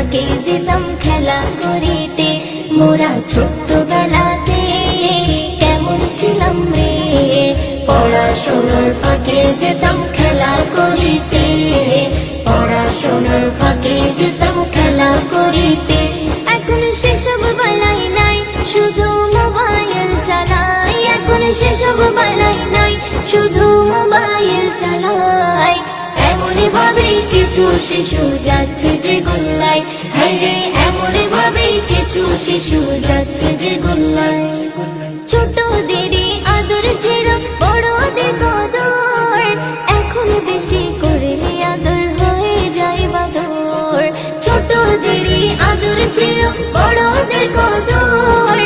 ফাঁকে যেতাম খেলা করিতে, মোরা ছোট্টবেলাতে কেমন ছিলাম রে। পড়াশোনার ফাঁকে যেতাম খেলা করিতে, পড়াশোনার ফাঁকে যেতাম খেলা করিতে। এখন সেসব বেলাই নাই, শুধু মোবাইল চালাই। এখন সেসব বেলাই নাই, শুধু মোবাইল চালাই। এমনই ভাবে কিছু শিশু যাচ্ছে যে গোল্লায়, হায় রে এমনই ভাবে কিছু শিশু যাচ্ছে যে গোল্লায়। ছোটদেরই আদর ছিল বড়দের কদর, এখন বেশি করলে আদর হয়ে যায় বাদর। ছোটদেরই আদর ছিল বড়দের কদর,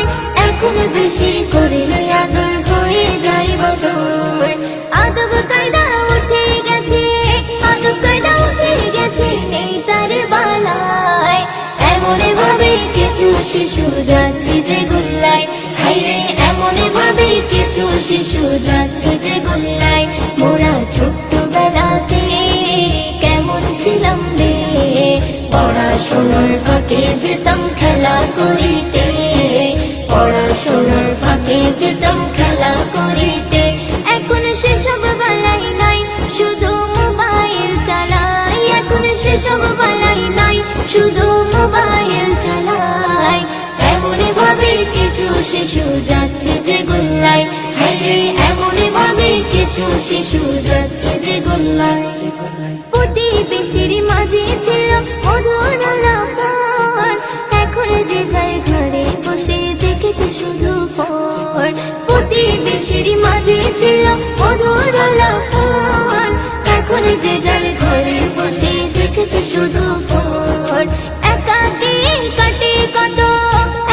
এখন বেশি করলে আদর হয়ে যায় বাদর। আদব কায়দা উঠে গেছে, আদব কায়দা উঠে গেছে, নেই তার বালায়। এমনই ভাবে কিছু শিশু যাচ্ছে যে গোল্লায়, হায় রে এমনই ভাবে কিছু শিশু যাচ্ছে যে গোল্লায়। মোরা ছোট্টবেলাতে কেমন ছিলাম রে, পড়াশোনার ফাঁকে যেতাম খেলা করিতে, পড়াশোনার ফাঁকে যেতাম খেলা করিতে। এখন সেসব বেলাই নাই, শুধু মোবাইল চালাই। এখন সেসব বেলাই নাই, শুধু মোবাইল চালাই। এমনই ভাবে কিছু শিশু যাচ্ছে যে গোল্লায়, হায় রে এমনই ভাবে কিছু শিশু যাচ্ছে যে গোল্লায়। প্রতিবেশীর মাঝে ছিল মধুর আলাপন, এখন যে যায় ঘরে বসে দেখেছে শুধু ফোন। প্রতিবেশীর মাঝে ছিল মধুর আলাপন, এখন যে যায় ঘরে বসে দেখেছে শুধু ফোন। একাকী কাটে কত,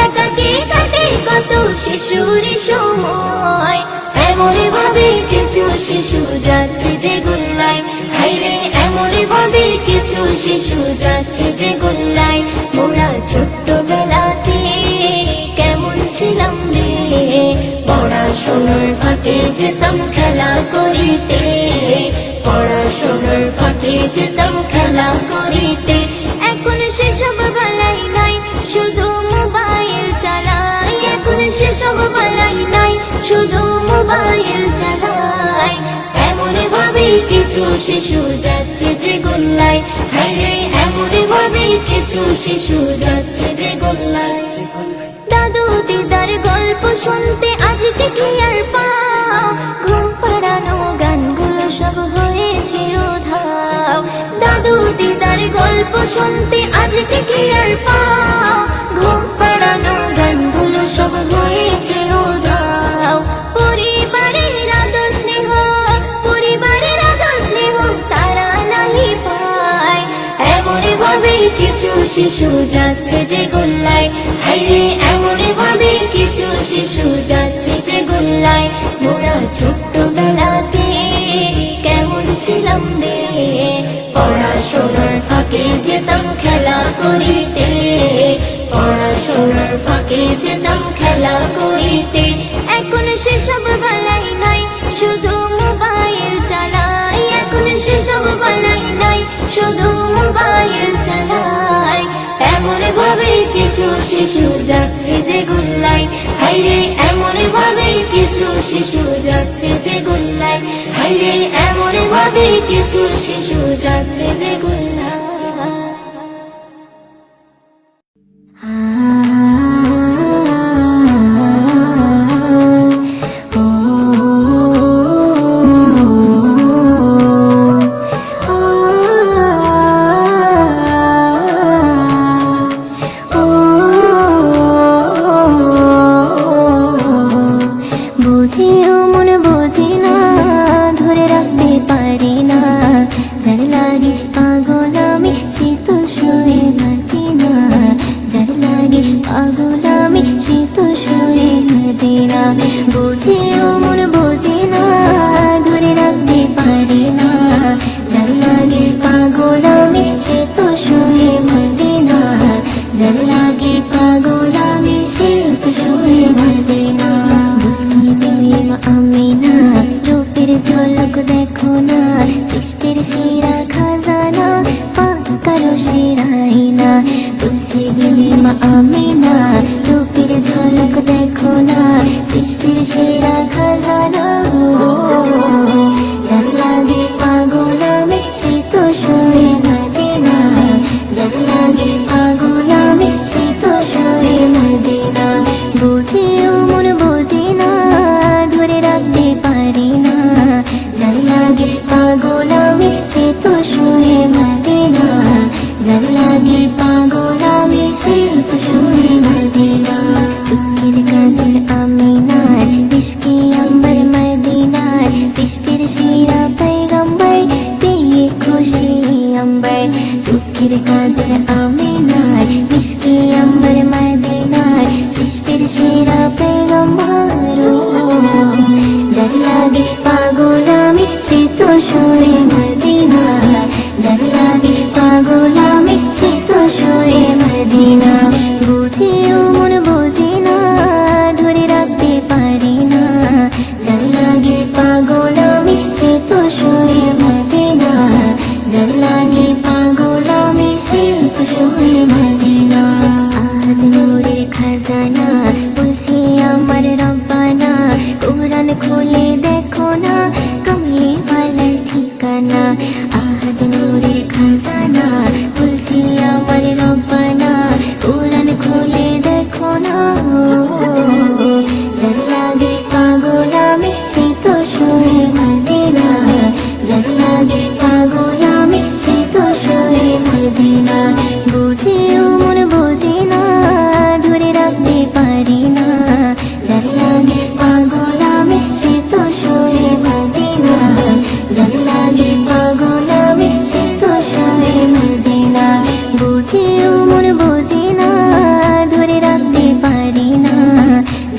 একাকী কাটে কত শিশুর সময়। এমনই ভাবে কিছু শিশু যাচ্ছে যে গোল্লায়, হায় রে এমনই ভাবে কিছু শিশু যাচ্ছে যে গোল্লায়। মোরা ছোট্টবেলাতে কেমন ছিলাম রে, পড়াশোনার ফাঁকে যেতাম খেলা করিতে, পড়াশোনার ফাঁকে যেতাম খেলা করিতে। এখন সেসব বেলাই নাই, শুধু মোবাইল চালাই। এখন সেসব বেলাই নাই, শুধু মোবাইল চালাই। এমনই ভাবে কিছু শিশু যাচ্ছে যে গোল্লায়, হায় রে এমনই ভাবে কিছু শিশু যাচ্ছে যে গোল্লায়। দাদু দিদার গল্প শুনতে আজকে কি আর পাও, ঘুম পাড়ানো গানগুলো সব হয়েছে উধাও। দাদু দিদার গল্প শুনতে আজকে কি আর পাও, ঘুম পাড়ানো গানগুলো সব হয়েছে উধাও। পরিবারের আদর স্নেহ, পরিবারের আদর স্নেহ তারা নাহি পায়। এমনই ভাবে কিছু শিশু যাচ্ছে যে গোল্লায়, হায় রে এমনই ভাবে কিছু শিশু যাচ্ছে যে গোল্লায়। মোরা ছোট্টবেলাতে কেমন ছিলাম রে, পড়াশোনার ফাঁকে যেতাম খেলা করিতে, পড়াশোনার ফাঁকে যেতাম খেলা করিতে। এখন সেসব বেলাই নাই, শুধু মোবাইল চালাই। এখন সেসব বেলাই নাই, শুধু মোবাইল চালাই। এমনই ভাবে কিছু শিশু যাচ্ছে যে গোল্লায়, হায় রে এমনই ভাবে কিছু শিশু যাচ্ছে যে গোল্লায়, হায় রে এমনই ভাবে কিছু শিশু যাচ্ছে যে গোল্লায়। বুঝিও মন বুঝি না, ধরে রাখতে পারি না, যার লাগে পাগল আমি সে তো শুয়ে থাকি না, যার লাগে পাগল আমি সে তো শুয়ে থাকি না। বুঝিও মন বুঝি না, ধরে রাখতে পারি না, যার লাগে পাগল আমি সে তো শুয়ে থাকি না, যার লাগে পাগল আমি সে তো শুয়ে থাকি না। আমি না রূপের ঝলক দেখো না, সৃষ্টির সেরা খাজানা পাক কারো সেরাই না। মা আমিনা, রূপের ঝলক দেখো না, সৃষ্টির সেরা খাজানা। যার লাগে পাগল আমি সে তো শোয়ে মদিনা, যার লাগে পাগল আমি সে তো শোয়ে মদিনা। বুঝেও মন বোঝে না, ধরে রাখতে পারি না, যার লাগে পাগল আমি সে তো শোয়ে মদিনা, যার লাগে পাগল আমি সে তো শোয়ে মদিনা। চোখের কাজল আমিনার, ইশকে আম্বার মদিনার, সৃষ্টির সেরা পয়গম্বর পেয়ে খুশি আম্বার। চোখের কাজল আমিনার, ইশকে আম্বার মদিনার, সৃষ্টির সেরা পয়গম্বর। যার লাগে পাগল আমি সে তো শোয়ে মদিনা, যার লাগে পাগল আমি সে তো শোয়ে মদিনা। বুঝেও মন বোঝে না, ধরে রাখতে পারি না, যার লাগে পাগল আমি সে তো শোয়ে মদিনা, যার লাগে পাগল আমি সে তো শোয়ে মদিনা। আহাদ নূরের খাজানা, বলছি আমার রব্বানা, কোরআন খুলে দেখো না, কমলি ওয়ালার ঠিকানা। আহাদ নূরের খাজানা, বলছি আমার রব্বানা, কোরআন খুলে দেখো না। যার লাগে পাগল আমি সে তো শোয়ে মদিনা, যার লাগে পাগল আমি সে তো শোয়ে মদিনা। বুঝেও মন বোঝে না, ধরে রাখতে পারি না, যার লাগে পাগল আমি সে তো শোয়ে মদিনা, যার লাগে পাগল আমি সে তো শোয়ে মদিনা। বুঝেও মন বোঝে না, ধরে রাখতে পারি না,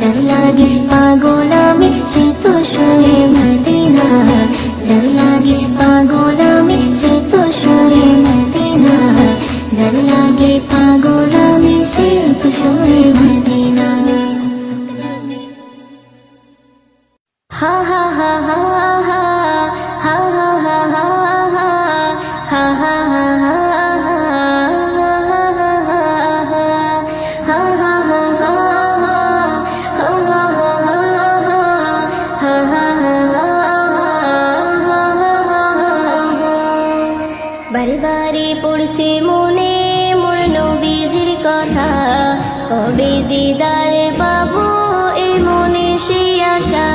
যার লাগে পাগল আমি সে তো শোয়ে মদিনা, যার লাগে পাগল আমি সে তো শোয়ে মদিনা, যার লাগে পাগল আমি সে তো শোয়ে মদিনা। হা হা হা হা হা হা হা হা হা হা হা বারে বারে পড়ছে মনে মোর নবীজির কথা, কবে দিদার পাবো এ মনে সে আশা।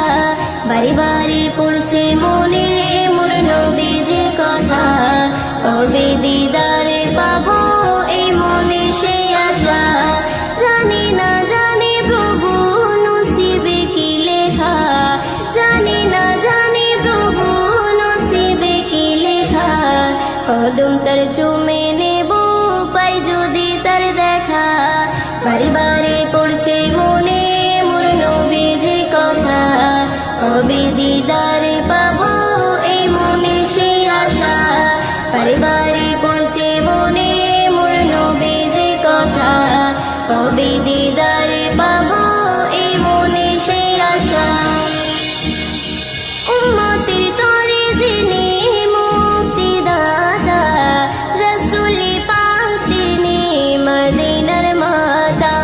বারে বারে পড়ছে মনে মোর নবীজির কথা, কবে দিদার পাবো এ মনে সে আশা। জানি না জানি প্রভু নসিবে কি লেখা, জানি না জানি প্রভু নসিবে কি লেখা। কদম তার চুমে নেব পাই যদি তার দেখা। বারে বারে পড়ছে মনে মোর নবীজির কথা, কবে দিদার পাবো এই মনে সে আশা। বারে বারে পড়ছে মনে মোর নবীজির কথা, কবে দিদার পাবো এই মনে সে আশা। উম্মতের তরে যিনি মুক্তি দাতা, রাসূল পাক তিনি মদিনার মাতা।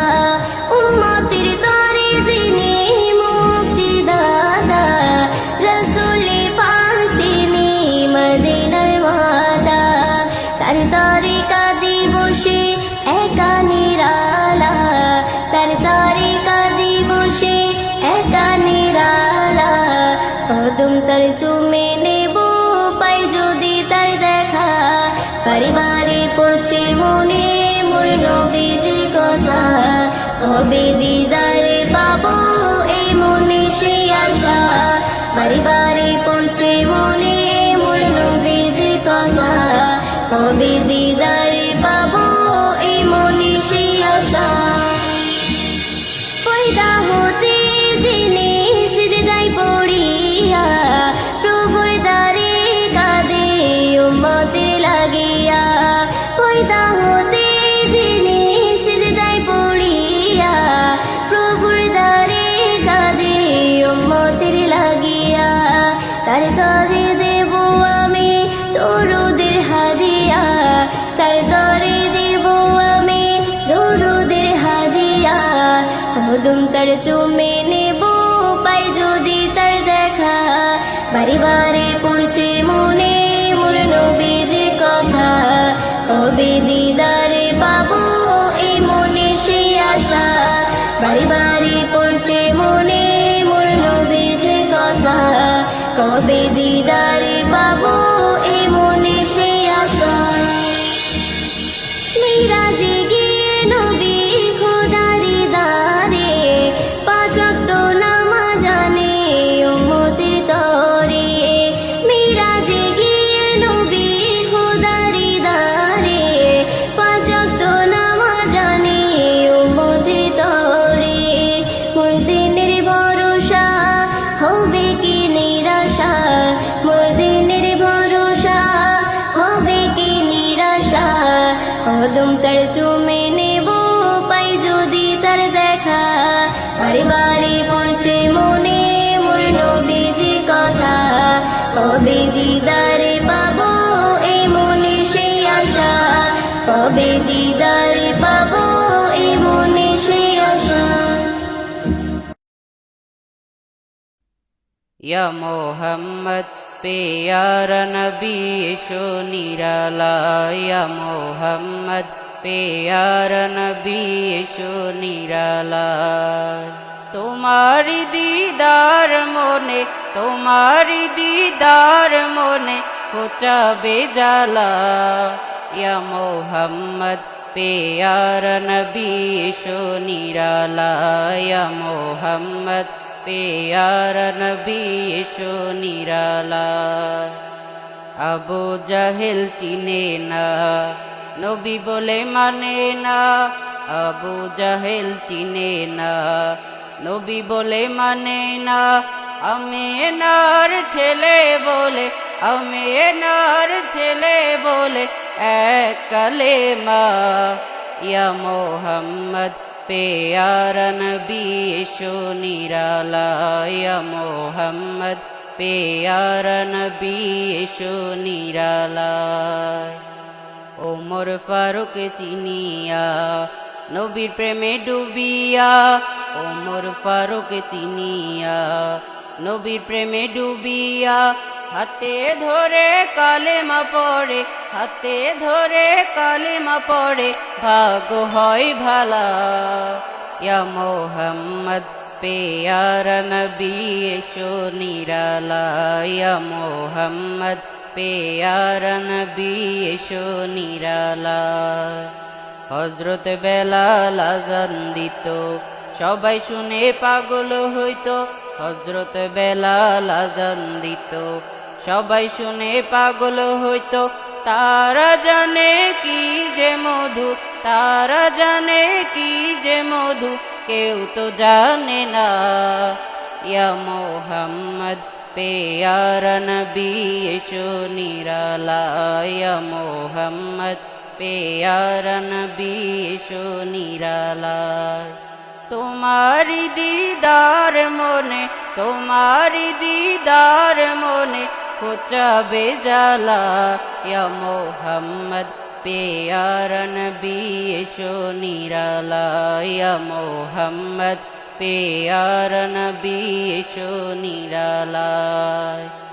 উম্মতের তরে যিনি মুক্তি দাতা, রাসূল পাক তিনি মদিনার মাতা। তার তরিকা দিবসে একা নিরালা, তার তরিকা দিবসে একা নিরালা। কদম তার চুমে নেব পাই যদি তার দেখা। বারে বারে পড়ছে মনে মোর নবীজির কথা, কবে দিদারে পাবো এই মনে সে আশা। বারে বারে পড়ছে মনে মোর নবীজির কথা, কবে দিদারে পাবো এই মনে সে আশা। পয়দা হতে যিনি সিজদায় পড়িয়া, প্রভুর দ্বারে কাঁদে উম্মতের লাগিয়া। পয়দা হতে যিনি সিজদায় পড়িয়া, প্রভুর দ্বারে তার চুমে নেব পাই যদি তার দেখা বারে বারে পড়ছে মনে মোর নবীজির কথা কবে দিদারে পাবো এই মনে সেই আশা বারে বারে পড়ছে মনে মোর নবীজির কথা কবে দিদারে পাবো এই মনে সেই আশা মিরাজে গিয়ে নবী খোদারে দারে পাঁচ ওয়াক্ত নামাজ জানে উম্মতের তরে মিরাজে গিয়ে নবী খোদারে দারে পাঁচ ওয়াক্ত নামাজ জানে উম্মতের তরে ওই দিনের ভরসা হবে কি নিরাশা ওই দিনের ভরসা হবে কি নিরাশা কদম তার চুমে নেব পাই যদি তার দেখা বারে বারে পড়ছে মনে মোর নবীজি কথা কবে দিদারে পাবো এই মনে সেই আশা কবে দিদারে পাবো এই মনে সেই আশা ইয়া মোহাম্মদ পেয়ারা নবী এসো নিরালায় ইয়া মোহাম্মদ পেয়ারা নবী এসো নিরালায় তোমারি দিদার মনে খোঁচাবে জ্বালা ইয়া মোহাম্মদ পেয়ারা নবী এসো নিরালায় ইয়া মোহাম্মদ পেয়ারা নবী এসো নিরালায় আবু জাহেল চিনে না নবী বলে মানে না আবু জাহেল চিনে না নবী বলে মানে না আমিনার ছেলে বলে এক কালেমা ইয়া মোহাম্মদ পেয়ারা নবী এসো নিরালায় ইয়া মোহাম্মদ পেয়ারা নবী এসো নিরালায় ওমর ফারুক চিনিয়া নবীর প্রেমে ডুবিয়া ওমর ফারুক চিনিয়া নবীর প্রেমে ডুবিয়া হাতে ধরে কালেমা পড়ে ভাগ হয় ভালা ইয়া মোহাম্মদ পেয়ারা নবী এসো নিরালায় ইয়া মোহাম্মদ পেয়ারা নবী এসো নিরালায় হযরত বেলাল আযান দিত সবাই শুনে পাগল হইতো হযরত বেলাল আযান দিত সবাই শুনে পাগল হইতো তারা জানে কি যে মধু কেউ তো জানে না ইয়া মোহাম্মদ পেয়ারা নবী এসো নিরালায় ইয়া মোহাম্মদ পেয়ারা নবী এসো নিরালায় তোমারি দিদার মনে খোঁচাবে জ্বালা ইয়া মোহাম্মদ পেয়ারা নবী এসো নিরালায় ইয়া মোহাম্মদ পেয়ারা নবী এসো নিরালায়